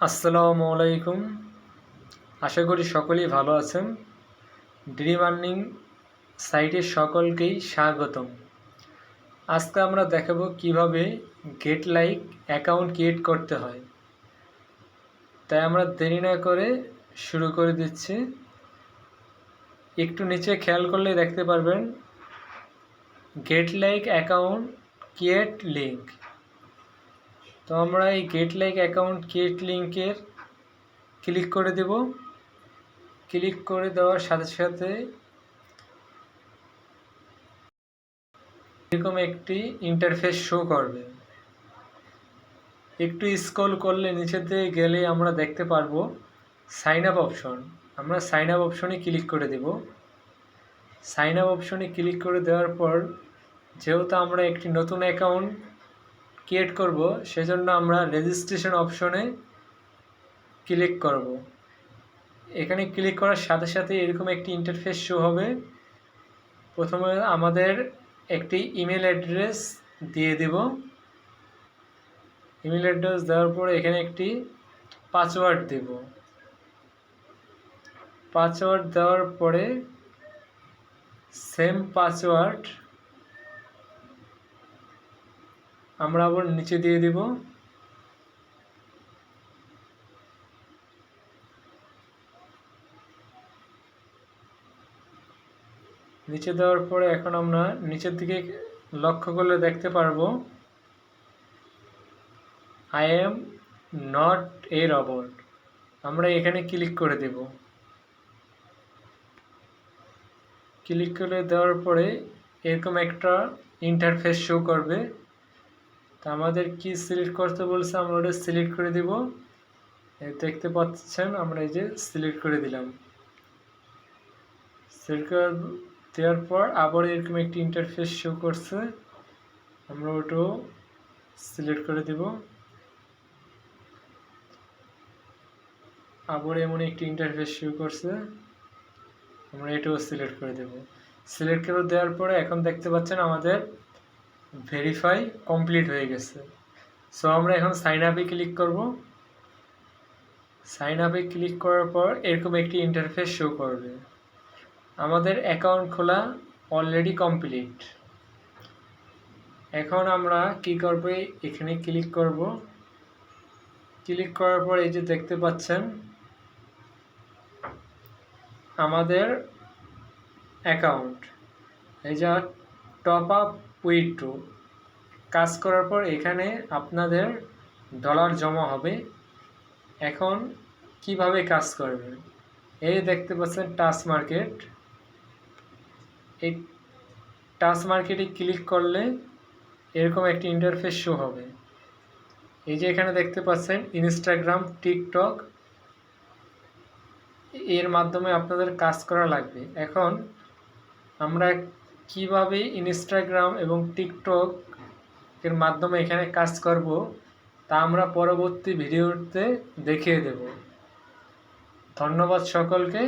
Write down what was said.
আসসালামু আলাইকুম। আশা করি সকলেই ভালো আছেন। ড্রিম আর্নিং সাইটে সকলকেই স্বাগতম। আজকে আমরা দেখাবো কিভাবে গেট লাইক অ্যাকাউন্ট ক্রিয়েট করতে হয়। তাই আমরা দেরি না করে শুরু করে দিচ্ছি। একটু নিচে খেয়াল করলে দেখতে পারবেন gate like account create link. তো আমরা এই গেট লাইক অ্যাকাউন্ট ক্রিয়েট লিঙ্কের ক্লিক করে দেব। ক্লিক করে দেওয়ার সাথে সাথে এরকম একটি ইন্টারফেস শো করবে। একটু স্ক্রল করলে নিচের দিকে গেলে আমরা দেখতে পারবো সাইন আপ অপশন। আমরা সাইন আপ অপশনে ক্লিক করে দেব। সাইন আপ অপশনে ক্লিক করে দেওয়ার পর যেহেতু আমরা একটি নতুন অ্যাকাউন্ট ক্রিয়েট করব, সেজন্য আমরা রেজিস্ট্রেশন অপশনে ক্লিক করব। এখানে ক্লিক করার সাথে সাথে এরকম একটি ইন্টারফেস শো হবে। প্রথমে আমাদের একটি ইমেল অ্যাড্রেস দিয়ে দেব। ইমেল অ্যাড্রেস দেওয়ার পরে এখানে একটি পাসওয়ার্ড দেব। পাসওয়ার্ড দেওয়ার পরে সেম পাসওয়ার্ড আমরা আবার নিচে দিয়ে দিব। নিচে দেওয়ার পরে এখন আমরা নিচের দিকে লক্ষ্য করলে দেখতে পারবো I am not a robot. আমরা এখানে ক্লিক করে দেব। ক্লিক করে দেওয়ার পরে এরকম একটা ইন্টারফেস শো করবে। তা আমাদের কি সিলেক্ট করতে বলছে, আমরা ওটা সিলেক্ট করে দিব। দেখতে পাচ্ছেন আমরা এই যে সিলেক্ট করে দিলাম। সিলেক্ট করে দেওয়ার পর আবার এরকম একটি ইন্টারফেস শো করছে, আমরা ওটাও সিলেক্ট করে দিব। আবার এমন একটি ইন্টারফেস শো করছে, আমরা এটাও সিলেক্ট করে দেব। সিলেক্ট করে দেওয়ার পরে এখন দেখতে পাচ্ছেন আমাদের ভেরিফাই কমপ্লিট হয়ে গেছে। সো আমরা এখন সাইন আপে ক্লিক করব। সাইন আপে ক্লিক করার পর এরকম একটি ইন্টারফেস শো করবে। আমাদের অ্যাকাউন্ট খোলা অলরেডি কমপ্লিট। এখন আমরা কি করব, এখানে ক্লিক করব। ক্লিক করার পর এই যে দেখতে পাচ্ছেন আমাদের অ্যাকাউন্ট, এই যে টপ আপ উইথড্র কাজ করার পর এখানে আপনাদের ডলার জমা হবে। এখন কিভাবে কাজ করবেন, এই দেখতে পাচ্ছেন টাচ মার্কেট। এই টাচ মার্কেটে ক্লিক করলে এরকম একটি ইন্টারফেস শো হবে। এই যে এখানে দেখতে পাচ্ছেন ইনস্টাগ্রাম, টিকটক, এর মাধ্যমে আপনাদের কাজ করা লাগবে। এখন আমরা কিভাবে ইনস্টাগ্রাম এবং টিকটক এর মাধ্যমে এখানে কাজ করব তা আমরা পরবর্তী ভিডিওতে দেখিয়ে দেব। ধন্যবাদ সকলকে।